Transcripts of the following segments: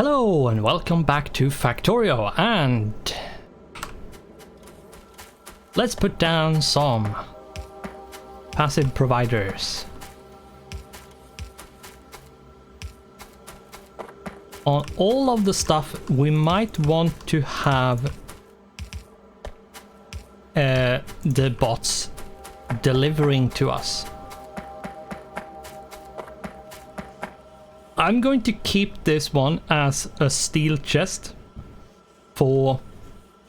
Hello and welcome back to Factorio, and let's put down some passive providers. On all of the stuff we might want to have the bots delivering to us. I'm going to keep this one as a steel chest for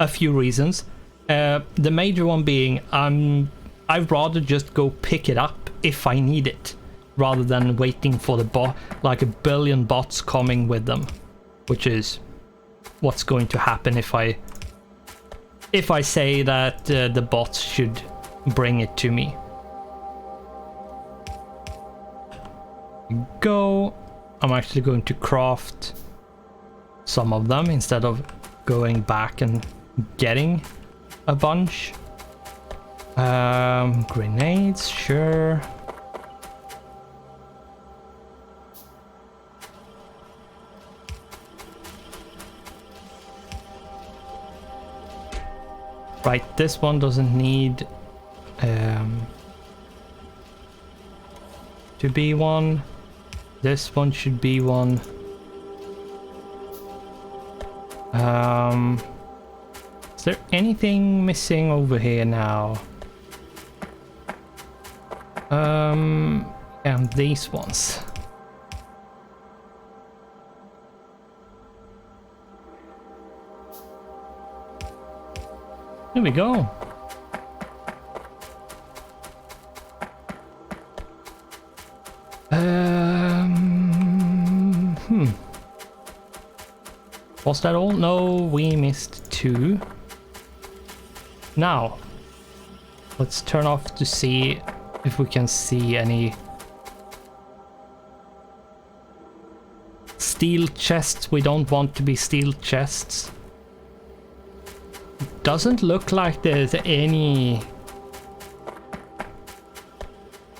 a few reasons. The major one being I'd rather just go pick it up if I need it, rather than waiting for the bot, like a billion bots coming with them, which is what's going to happen if I say that the bots should bring it to me. Go. I'm actually going to craft some of them instead of going back and getting a bunch. Grenades, sure. Right, this one doesn't need to be one. This one should be one. Is there anything missing over here now? And these ones. Here we go. Was that all? No, we missed two. Now, let's turn off to see if we can see any steel chests. We don't want to be steel chests. Doesn't look like there's any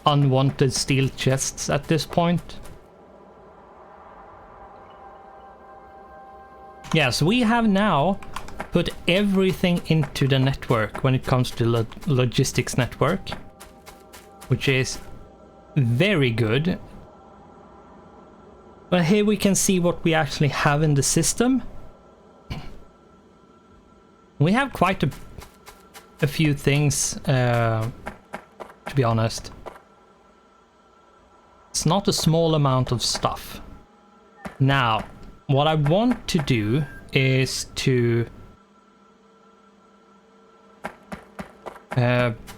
unwanted steel chests at this point. Yes, we have now put everything into the network when it comes to logistics network, which is very good. But here we can see what we actually have in the system. We have quite a few things, to be honest. It's not a small amount of stuff. Now, what I want to do is to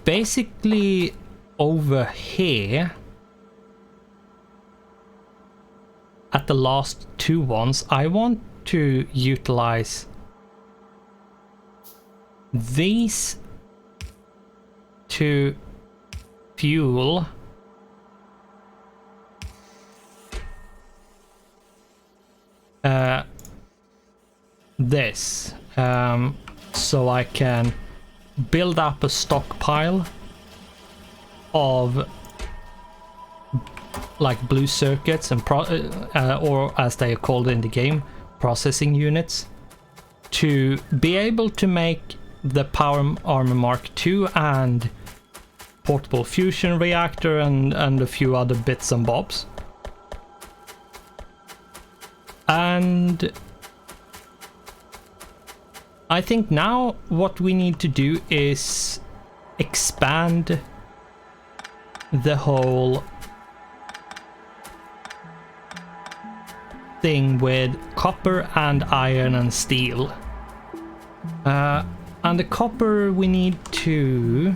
basically over here at the last two ones, I want to utilize these to fuel this, so I can build up a stockpile of like blue circuits and or as they are called in the game, processing units, to be able to make the power armor Mark II and portable fusion reactor and a few other bits and bobs. And I think now what we need to do is expand the whole thing with copper and iron and steel. And the copper we need to...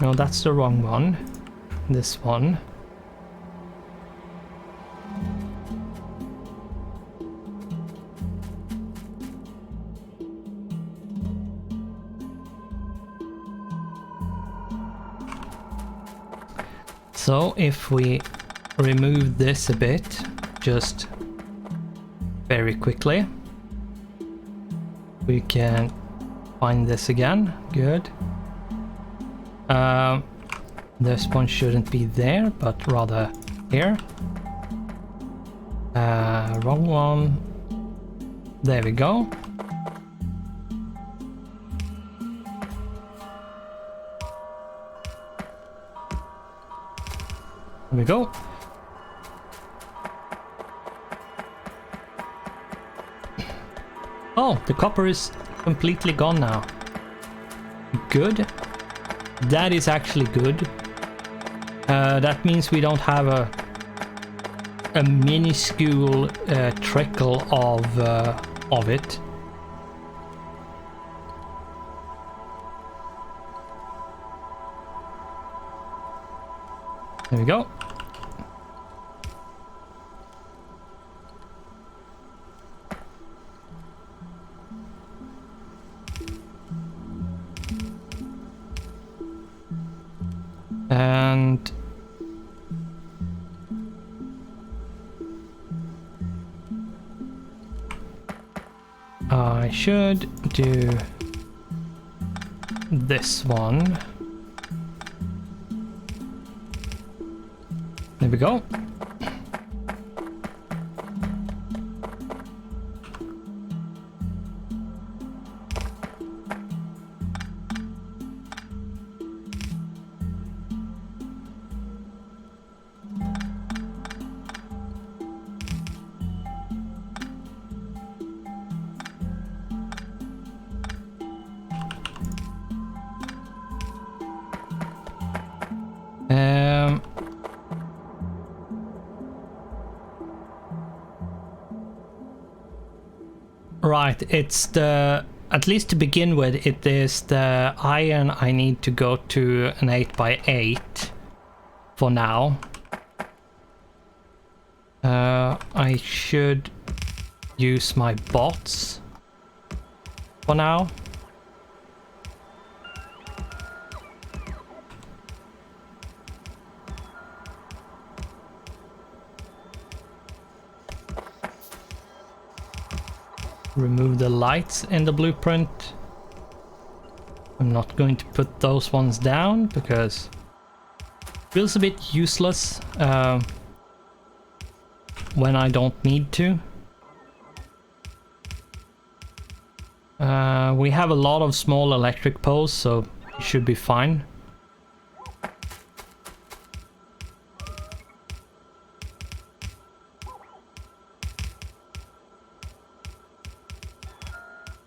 No, that's the wrong one. This one. So if we remove this a bit, just very quickly, we can find this again. Good. This one shouldn't be there, but rather here. Wrong one. There we go. There we go. Oh, the copper is completely gone now. Good. That is actually good. That means we don't have a minuscule trickle of it. There we go. And I should do this one. There we go. Right, it's the, at least to begin with, it is the iron I need to go to an 8x8 for now. I should use my bots for now. Remove the lights in the blueprint. I'm not going to put those ones down because it feels a bit useless when I don't need to. We have a lot of small electric poles, so it should be fine.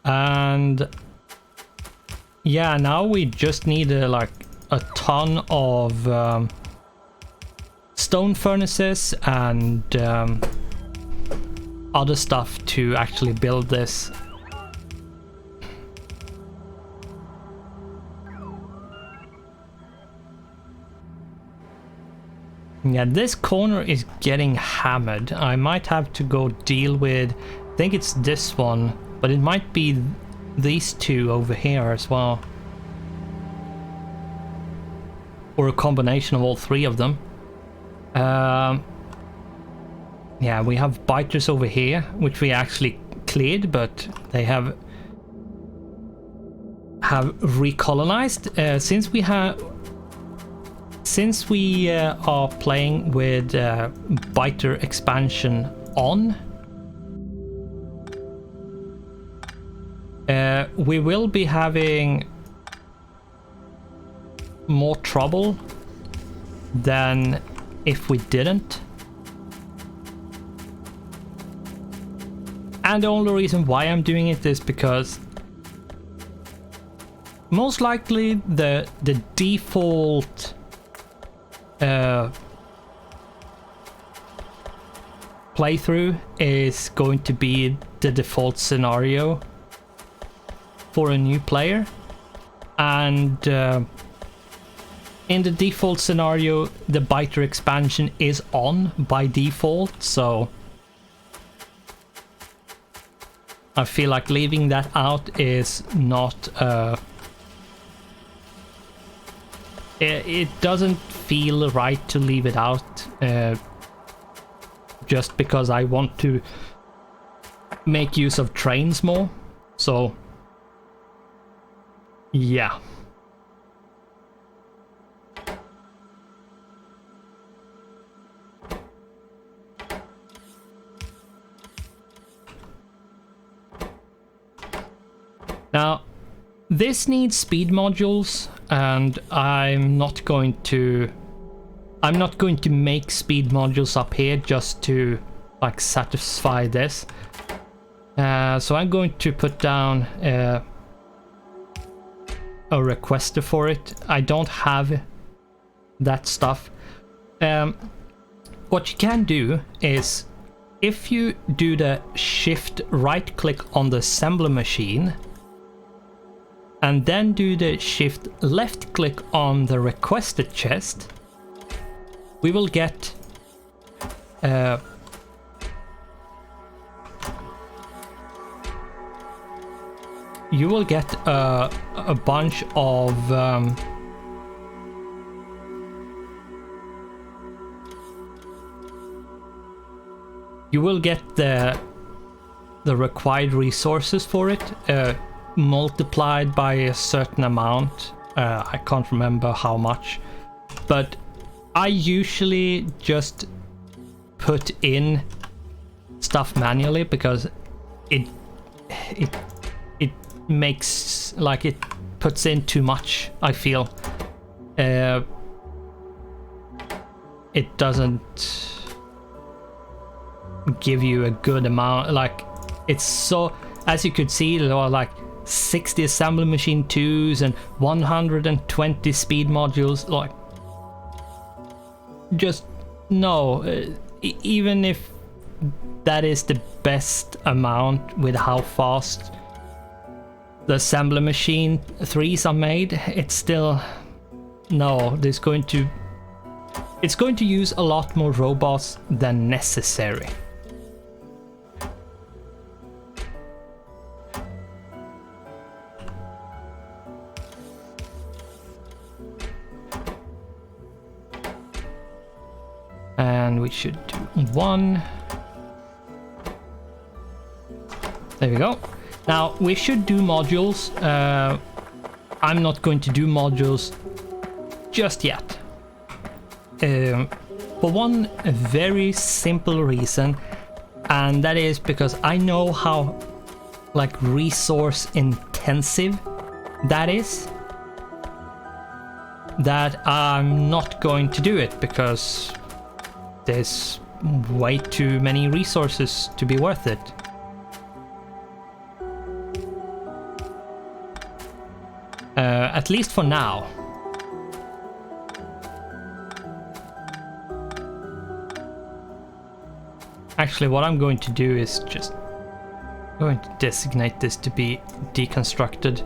And yeah, now we just need like a ton of stone furnaces and other stuff to actually build this. Yeah, this corner is getting hammered. I might have to go deal with, I think it's this one, but it might be these two over here as well. Or a combination of all three of them. Yeah, we have biters over here, which we actually cleared, but they have recolonized. Since we are playing with biter expansion on, we will be having more trouble than if we didn't. And the only reason why I'm doing it is because most likely the default playthrough is going to be the default scenario for a new player, and in the default scenario the biter expansion is on by default, so I feel like leaving that out is not it doesn't feel right to leave it out just because I want to make use of trains more. So yeah. Now, this needs speed modules, and I'm not going to make speed modules up here just to like satisfy this. So I'm going to put down a requester for it. I don't have that stuff. What you can do is, if you do the shift right click on the assembler machine and then do the shift left click on the requested chest, we will get you will get a bunch of you will get the required resources for it multiplied by a certain amount. I can't remember how much, but I usually just put in stuff manually because it makes, like, it puts in too much, I feel. It doesn't give you a good amount. Like, it's so, as you could see, there are like 60 assembly machine 2s and 120 speed modules. Like, just no. Even if that is the best amount with how fast the assembly machine 3s are made, it's still no. It's going to use a lot more robots than necessary. And we should do 1. There we go. Now we should do modules. I'm not going to do modules just yet. For one very simple reason, and that is because I know how like resource intensive that is, that I'm not going to do it because there's way too many resources to be worth it. At least for now. Actually, what I'm going to do is just going to designate this to be deconstructed.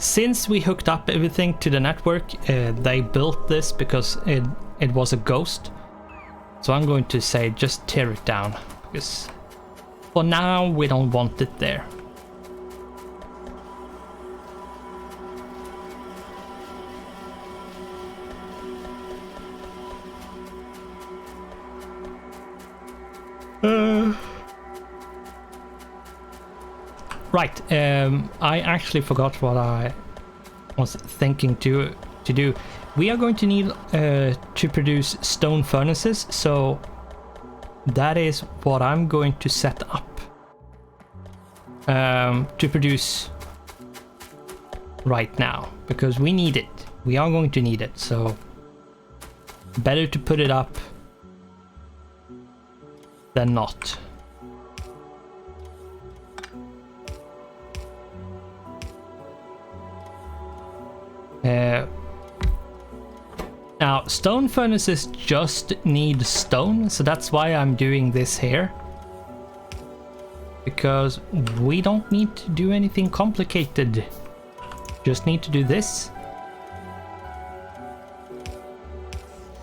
Since we hooked up everything to the network, they built this because it was a ghost. So I'm going to say just tear it down, because for now we don't want it there. Right, I actually forgot what I was thinking to do. We are going to need to produce stone furnaces, so that is what I'm going to set up to produce right now, because we need it. We are going to need it, so better to put it up than not. Now, stone furnaces just need stone, so that's why I'm doing this here. Because we don't need to do anything complicated. Just need to do this.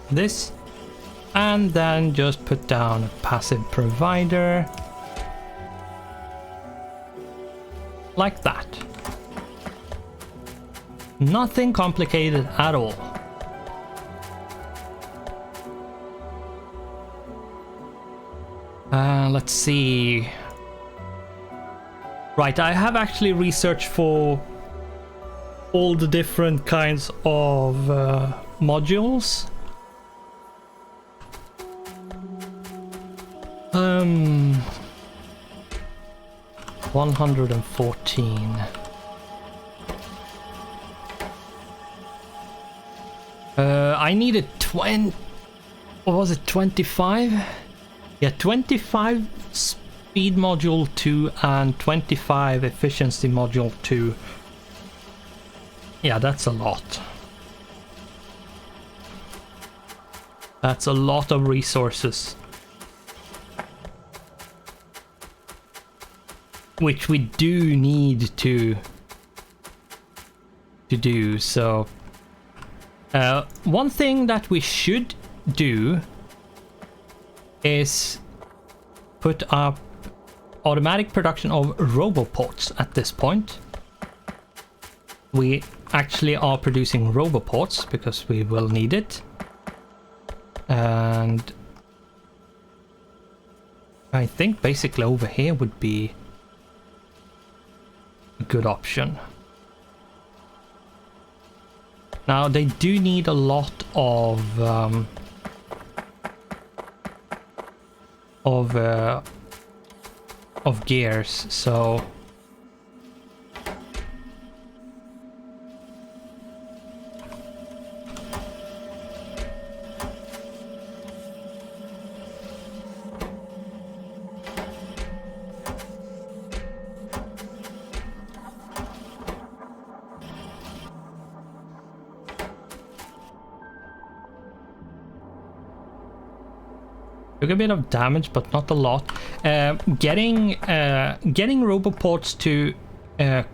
This. And then just put down a passive provider. Like that. Nothing complicated at all. Let's see. Right, I have actually researched for all the different kinds of modules. 114. I needed 20. What was it? 25? Yeah, 25 speed module 2 and 25 efficiency module 2. Yeah, that's a lot. That's a lot of resources. Which we do need to do, so... one thing that we should do is put up automatic production of roboports at this point. We actually are producing roboports because we will need it. And I think basically over here would be a good option. Now they do need a lot of gears, so took a bit of damage, but not a lot. Getting roboports to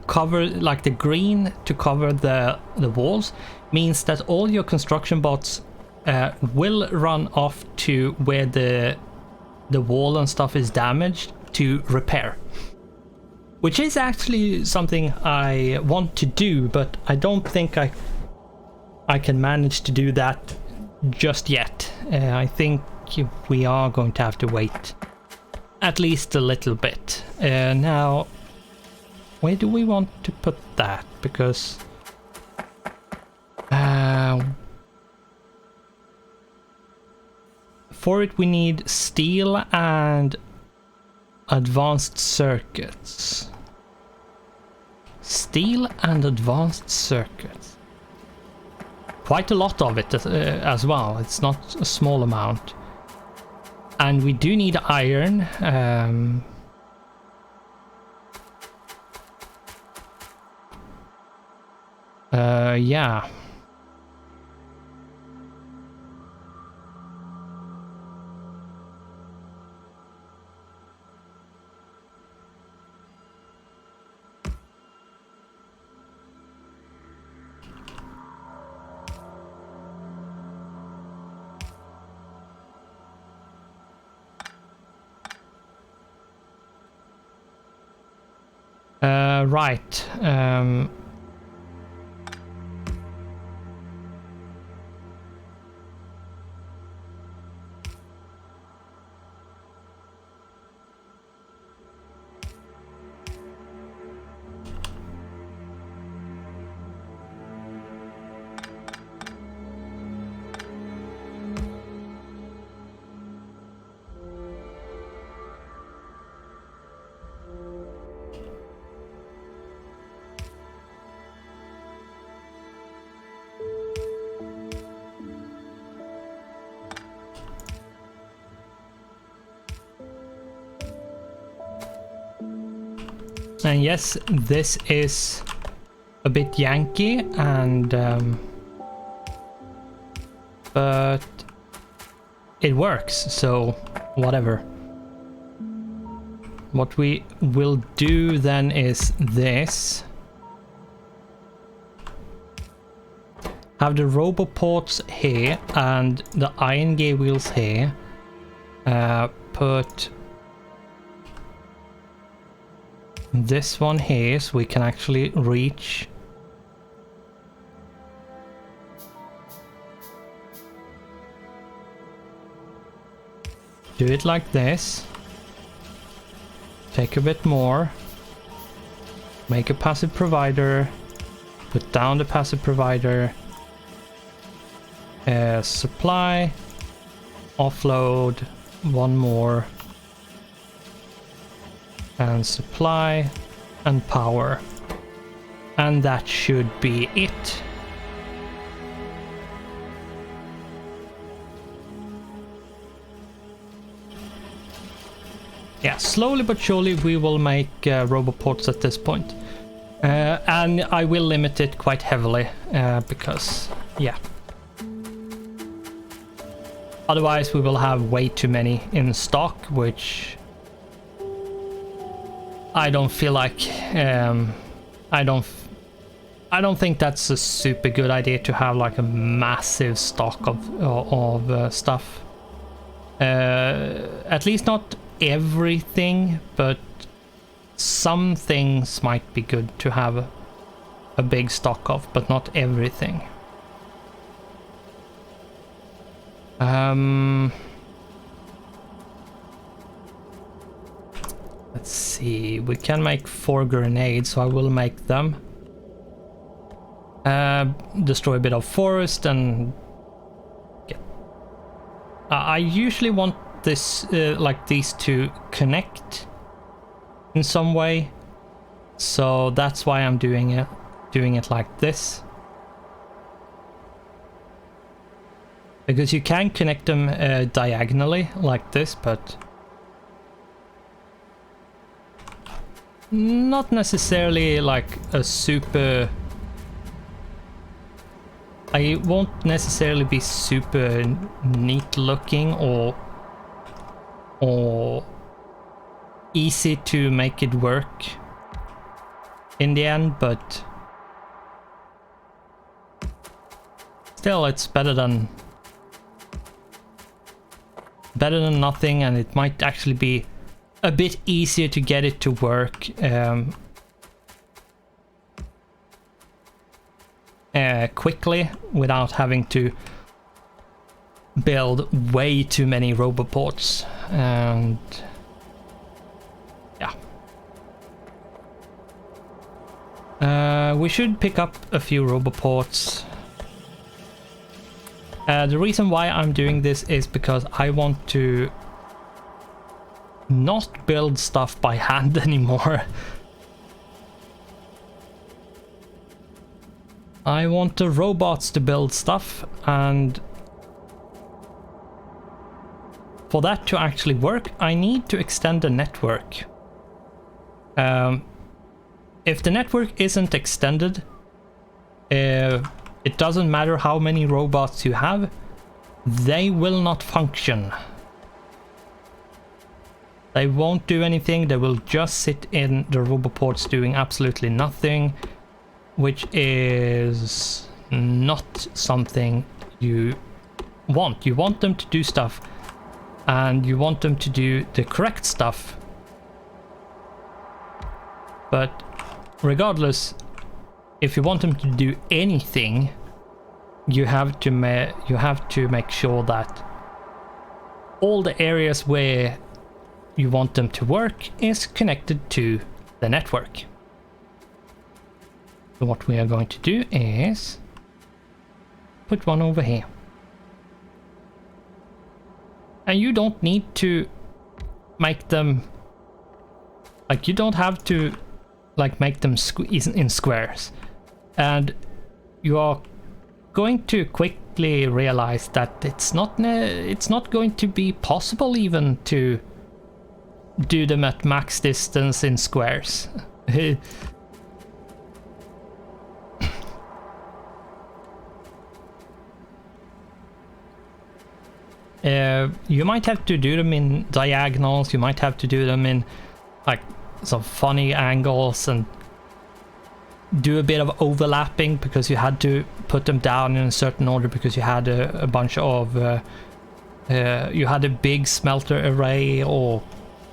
cover, like the green to cover the walls, means that all your construction bots will run off to where the wall and stuff is damaged to repair. Which is actually something I want to do, but I don't think I can manage to do that just yet. I think we are going to have to wait at least a little bit. Now, where do we want to put that? Because for it we need steel and advanced circuits. Steel and advanced circuits. Quite a lot of it as well. It's not a small amount. And we do need iron. Yeah. Right. And yes, this is a bit Yankee, and but it works, so whatever. What we will do then is this. Have the roboports here and the iron gear wheels here. Put this one here so we can actually reach. Do it like this. Take a bit more. Make a passive provider. Put down the passive provider. Supply. Offload. One more. and supply and power. And that should be it. Yeah, slowly but surely we will make roboports at this point. And I will limit it quite heavily because, yeah. Otherwise we will have way too many in stock, which I don't feel like... I don't think that's a super good idea to have like a massive stock of stuff. At least not everything, but some things might be good to have a big stock of, but not everything. Let's see, we can make 4 grenades, so I will make them. Destroy a bit of forest and get... I usually want this like these to connect in some way, so that's why I'm doing it like this, because you can connect them diagonally like this, but not necessarily like a super... I won't necessarily be super neat looking or easy to make it work in the end, but still it's better than nothing, and it might actually be a bit easier to get it to work quickly without having to build way too many roboports. And yeah, we should pick up a few roboports. The reason why I'm doing this is because I want to not build stuff by hand anymore. I want the robots to build stuff, and for that to actually work, I need to extend the network. If the network isn't extended, it doesn't matter how many robots you have, they will not function. They won't do anything, they will just sit in the roboports doing absolutely nothing, which is not something you want. You want them to do stuff, and you want them to do the correct stuff. But regardless, if you want them to do anything, you have to make sure that all the areas where you want them to work is connected to the network. So what we are going to do is put one over here. And you don't need to make them, like, you don't have to like make them in squares. And you are going to quickly realize that it's not going to be possible even to do them at max distance in squares. You might have to do them in diagonals, you might have to do them in like some funny angles and do a bit of overlapping, because you had to put them down in a certain order because you had a bunch of you had a big smelter array or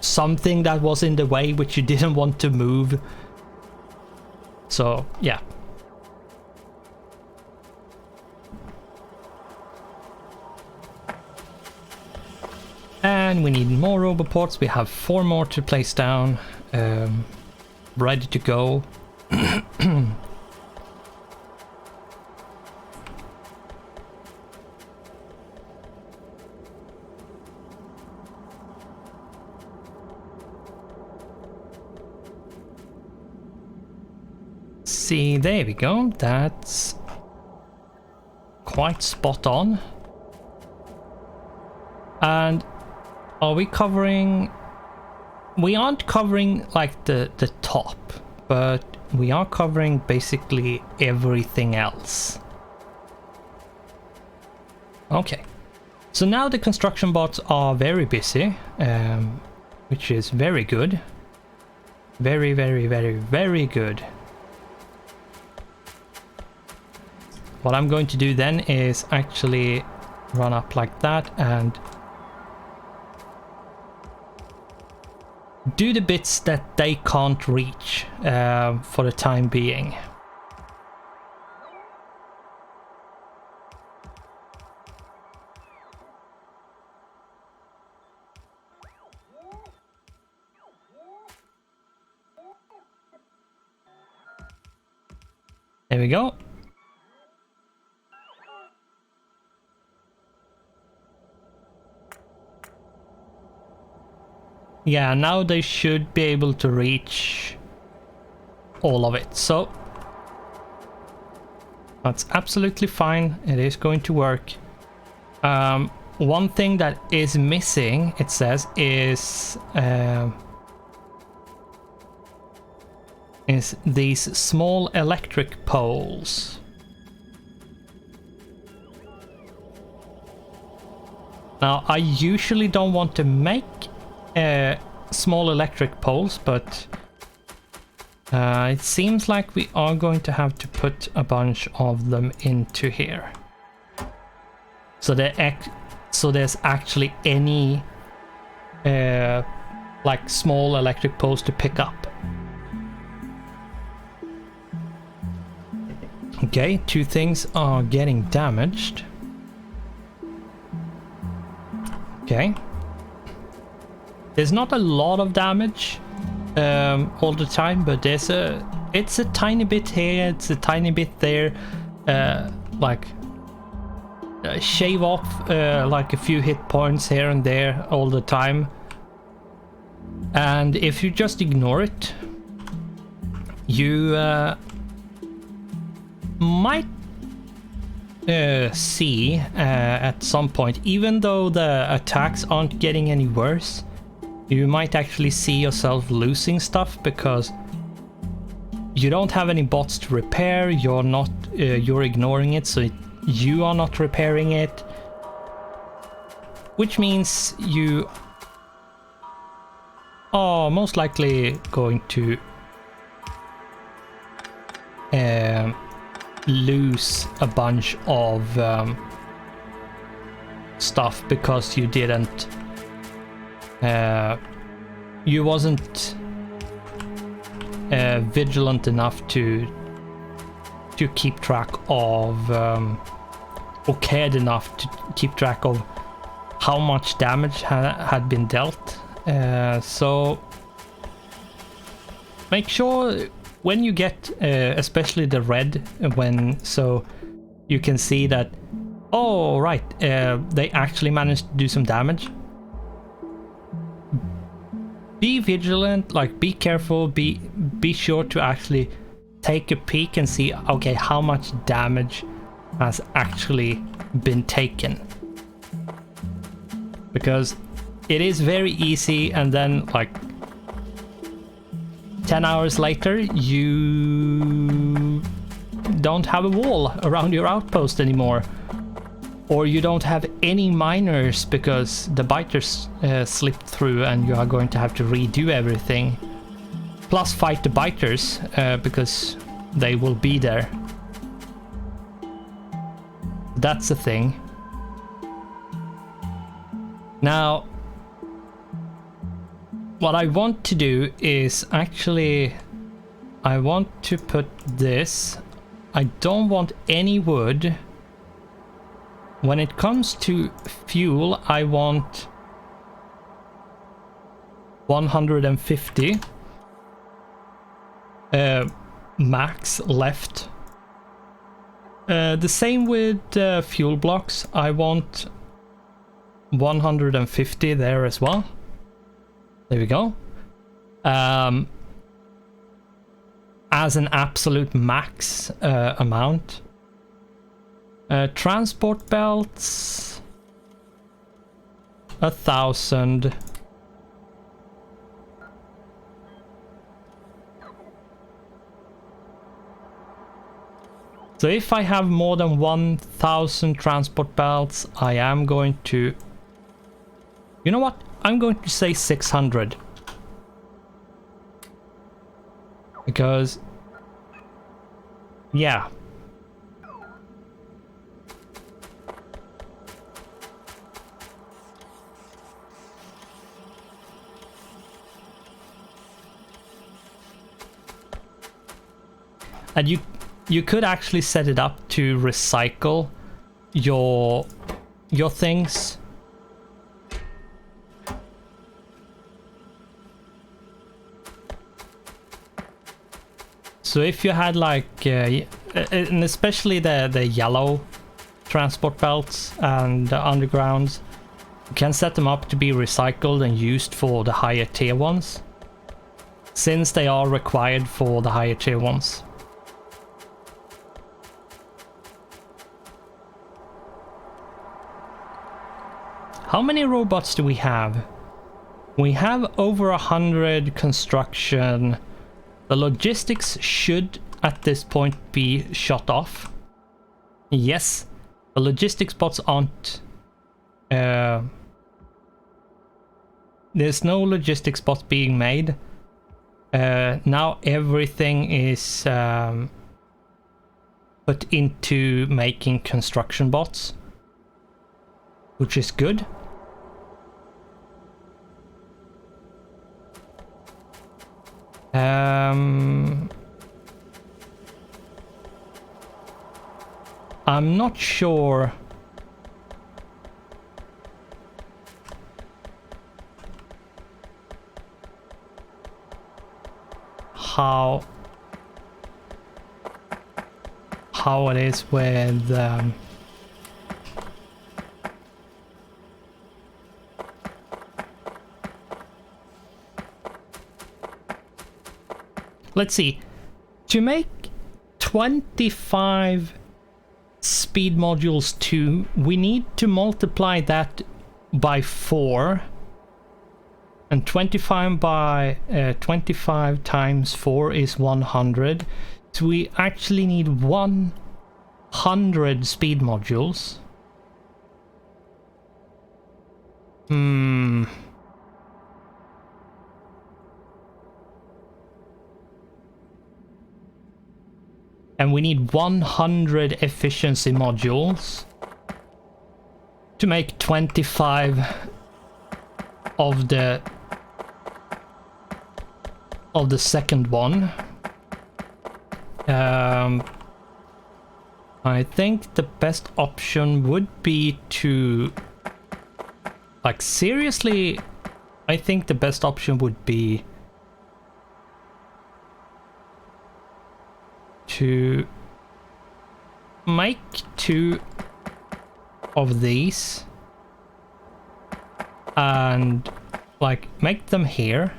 something that was in the way which you didn't want to move. So yeah. And we need more roboports. We have 4 more to place down, ready to go. see, there we go. That's quite spot on. And are we covering... We aren't covering like the top, but we are covering basically everything else. Okay. So now the construction bots are very busy, which is very good. Very, very, very, very good. What I'm going to do then is actually run up like that and do the bits that they can't reach for the time being. There we go. Yeah, now they should be able to reach all of it. So that's absolutely fine. It is going to work. One thing that is missing, it says, is these small electric poles. Now, I usually don't want to make small electric poles, but it seems like we are going to have to put a bunch of them into here. So there's actually any like small electric poles to pick up. Okay, two things are getting damaged. Okay. There's not a lot of damage all the time, but it's a tiny bit here, it's a tiny bit there. Like shave off like a few hit points here and there all the time. And if you just ignore it, you might see at some point, even though the attacks aren't getting any worse, you might actually see yourself losing stuff because you don't have any bots to repair. You're ignoring it, so you are not repairing it, which means you are most likely going to lose a bunch of stuff because you didn't you wasn't vigilant enough to keep track of or cared enough to keep track of how much damage had been dealt. So make sure when you get especially the red, so you can see that, oh right, they actually managed to do some damage. Be vigilant, like be careful, be sure to actually take a peek and see, okay, how much damage has actually been taken. Because it is very easy, and then like 10 hours later you don't have a wall around your outpost anymore, or you don't have any miners because the biters slipped through and you are going to have to redo everything, plus fight the biters because they will be there. That's the thing. Now what I want to do is actually, I want to put this, I don't want any wood. When it comes to fuel, I want 150 max left. The same with fuel blocks, I want 150 there as well. There we go. as an absolute max amount. Transport belts, 1,000. So if I have more than 1,000 transport belts, I am going to... You know what? I'm going to say 600. Because... yeah. And you could actually set it up to recycle your things. So if you had like, and especially the yellow transport belts and the undergrounds, you can set them up to be recycled and used for the higher tier ones, since they are required for the higher tier ones. How many robots do we have? We have over 100 construction. The logistics should at this point be shut off. Yes, the logistics bots aren't... there's no logistics bots being made. Now everything is put into making construction bots, which is good. I'm not sure how it is with let's see. To make 25 speed modules 2, we need to multiply that by 4. And 25 by 25 times 4 is 100. So we actually need 100 speed modules. And we need 100 efficiency modules to make 25 of the second one. I think the best option would be to, like, seriously, I think the best option would be to make 2 of these and like make them here.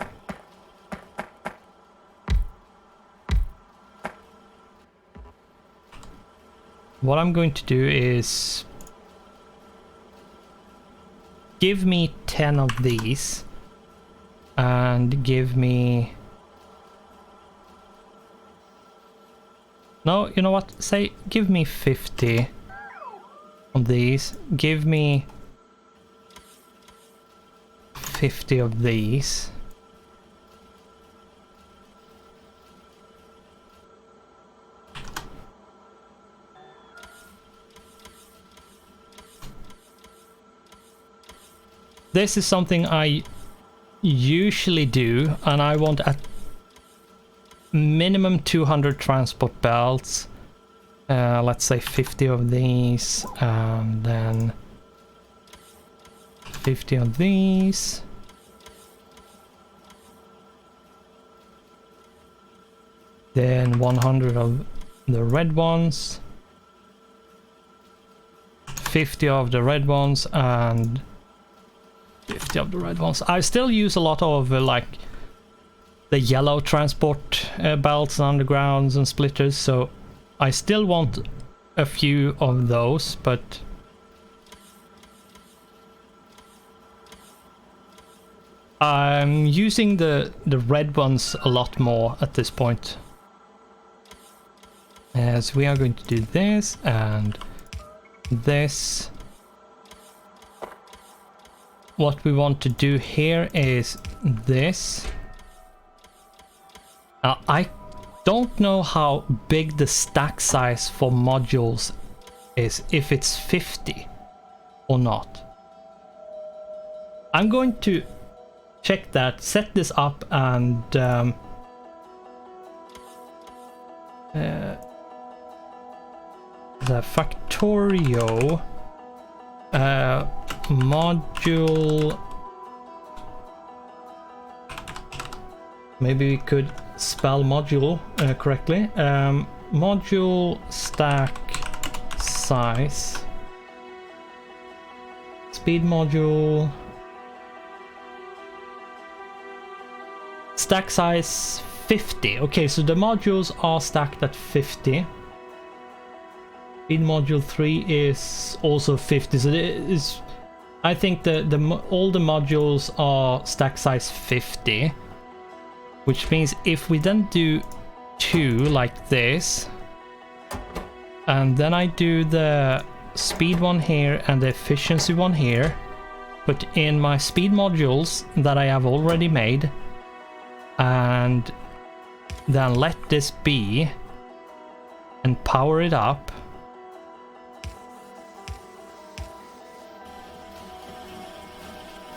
What I'm going to do is give me 10 of these and give me... No, you know what? Say, give me 50 of these. Give me 50 of these. This is something I usually do, and I want at minimum 200 transport belts. Let's say 50 of these, and then 50 of these. Then 100 of the red ones. 50 of the red ones, and 50 of the red ones. I still use a lot of like the yellow transport belts, undergrounds and splitters, so I still want a few of those, but I'm using the red ones a lot more at this point. So we are going to do this and this. What we want to do here is this. Now, I don't know how big the stack size for modules is, if it's 50 or not. I'm going to check that, set this up, and the Factorio module. Maybe we could spell module correctly. Module stack size, speed module, stack size 50. Okay, so the modules are stacked at 50. Speed module 3 is also 50, so it is, I think all the modules are stack size 50, which means if we then do 2 like this, and then I do the speed one here and the efficiency one here, put in my speed modules that I have already made, and then let this be and power it up.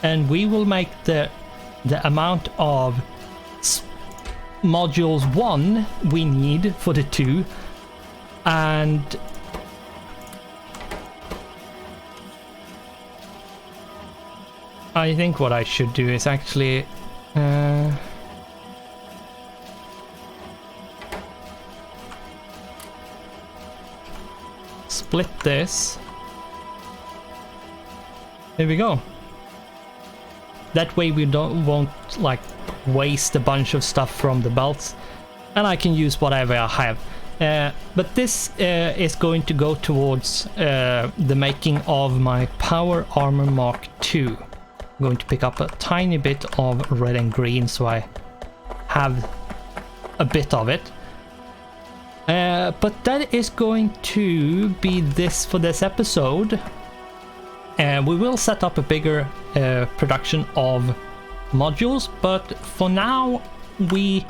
And we will make the amount of modules 1 we need for the 2, and I think what I should do is actually split this. Here we go. That way we won't like waste a bunch of stuff from the belts, and I can use whatever I have. But this is going to go towards the making of my Power Armor Mark II. I'm going to pick up a tiny bit of red and green so I have a bit of it. But that is going to be this for this episode. We will set up a bigger production of modules, but for now we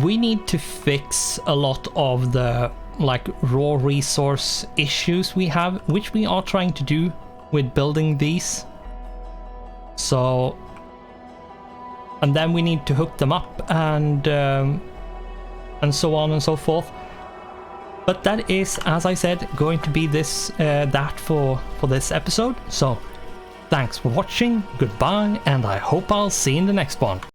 need to fix a lot of the like raw resource issues we have, which we are trying to do with building these. So, and then we need to hook them up and so on and so forth. But that is, as I said, going to be this that for this episode. So thanks for watching, goodbye, and I hope I'll see you in the next one.